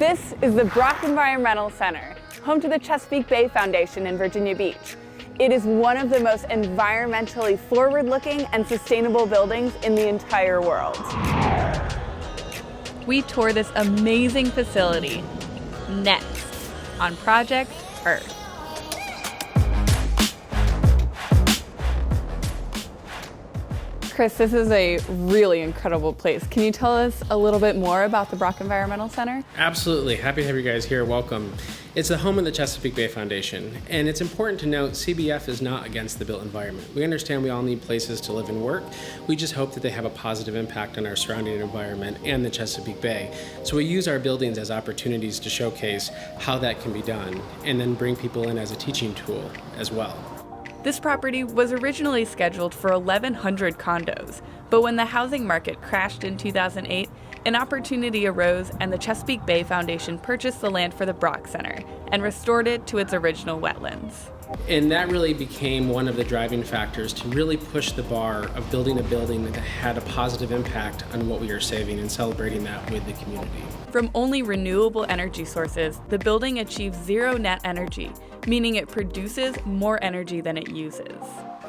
This is the Brock Environmental Center, home to the Chesapeake Bay Foundation in Virginia Beach. It is one of the most environmentally forward-looking and sustainable buildings in the entire world. We tour this amazing facility next on Project Earth. Chris, this is a really incredible place. Can you tell us a little bit more about the Brock Environmental Center? Absolutely. Happy to have you guys here. Welcome. It's the home of the Chesapeake Bay Foundation, and it's important to note CBF is not against the built environment. We understand we all need places to live and work. We just hope that they have a positive impact on our surrounding environment and the Chesapeake Bay. So we use our buildings as opportunities to showcase how that can be done, and then bring people in as a teaching tool as well. This property was originally scheduled for 1,100 condos, but when the housing market crashed in 2008, an opportunity arose and the Chesapeake Bay Foundation purchased the land for the Brock Center and restored it to its original wetlands. And that really became one of the driving factors to really push the bar of building a building that had a positive impact on what we are saving and celebrating that with the community. From only renewable energy sources, the building achieves zero net energy, meaning it produces more energy than it uses.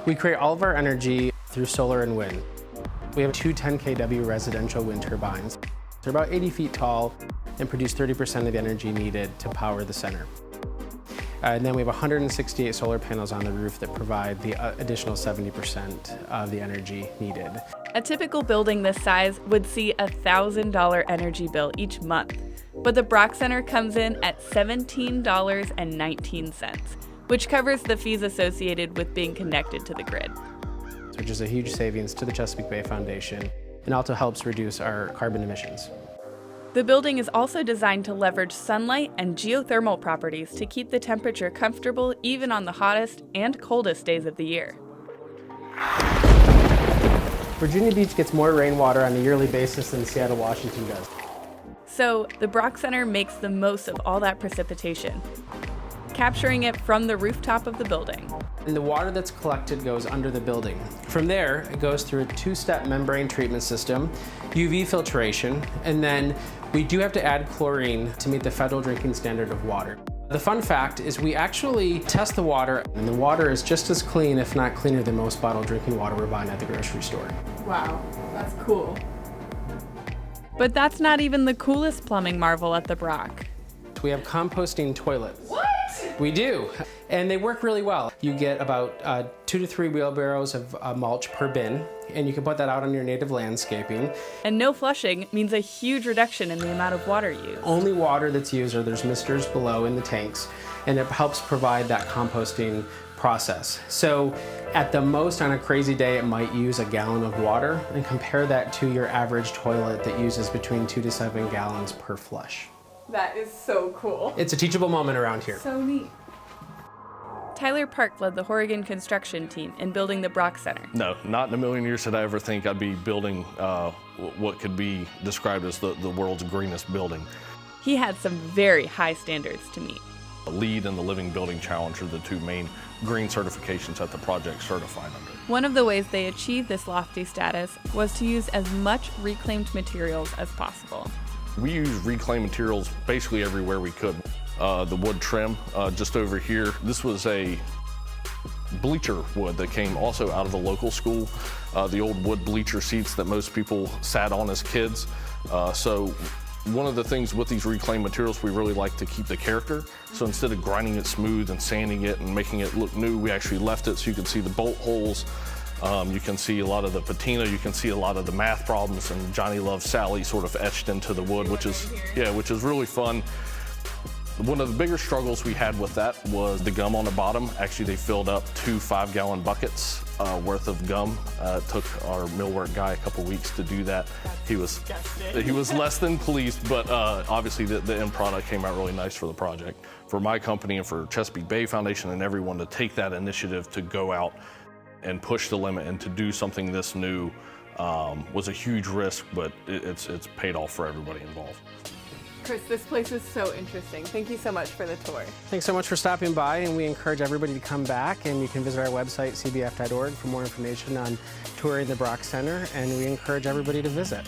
We create all of our energy through solar and wind. We have two 10 kW residential wind turbines. They're about 80 feet tall and produce 30% of the energy needed to power the center. And then we have 168 solar panels on the roof that provide the additional 70% of the energy needed. A typical building this size would see a $1,000 energy bill each month, but the Brock Center comes in at $17.19, which covers the fees associated with being connected to the grid. Which is a huge savings to the Chesapeake Bay Foundation and also helps reduce our carbon emissions. The building is also designed to leverage sunlight and geothermal properties to keep the temperature comfortable even on the hottest and coldest days of the year. Virginia Beach gets more rainwater on a yearly basis than Seattle, Washington does. So the Brock Center makes the most of all that precipitation, capturing it from the rooftop of the building. And the water that's collected goes under the building. From there, it goes through a two-step membrane treatment system, UV filtration, and then we do have to add chlorine to meet the federal drinking standard of water. The fun fact is we actually test the water, and the water is just as clean, if not cleaner, than most bottled drinking water we're buying at the grocery store. Wow, that's cool. But that's not even the coolest plumbing marvel at the Brock. We have composting toilets. What? We do, and they work really well. You get about 2 to 3 wheelbarrows of mulch per bin, and you can put that out on your native landscaping. And no flushing means a huge reduction in the amount of water used. Only water that's used, or there's misters below in the tanks, and it helps provide that composting process. So at the most, on a crazy day, it might use a gallon of water, and compare that to your average toilet that uses between 2 to 7 gallons per flush. That is so cool. It's a teachable moment around here. So neat. Tyler Park led the Horrigan construction team in building the Brock Center. No, not in a million years did I ever think I'd be building what could be described as the world's greenest building. He had some very high standards to meet. The LEED and the Living Building Challenge are the two main green certifications that the project certified under. One of the ways they achieved this lofty status was to use as much reclaimed materials as possible. We use reclaimed materials basically everywhere we could. The wood trim just over here, this was a bleacher wood that came also out of the local school, the old wood bleacher seats that most people sat on as kids. So one of the things with these reclaimed materials, we really like to keep the character. So instead of grinding it smooth and sanding it and making it look new, we actually left it so you can see the bolt holes. You can see a lot of the patina, you can see a lot of the math problems, and Johnny Loves Sally sort of etched into the wood, which is really fun. One of the bigger struggles we had with that was the gum on the bottom. Actually, they filled up 2 5-gallon buckets worth of gum. It took our millwork guy a couple weeks to do that. He was less than pleased, but obviously the end product came out really nice for the project. For my company and for Chesapeake Bay Foundation and everyone to take that initiative to go out and push the limit and to do something this new was a huge risk, but it's paid off for everybody involved. Chris, this place is so interesting. Thank you so much for the tour. Thanks so much for stopping by, and we encourage everybody to come back, and you can visit our website, cbf.org, for more information on touring the Brock Center, and we encourage everybody to visit.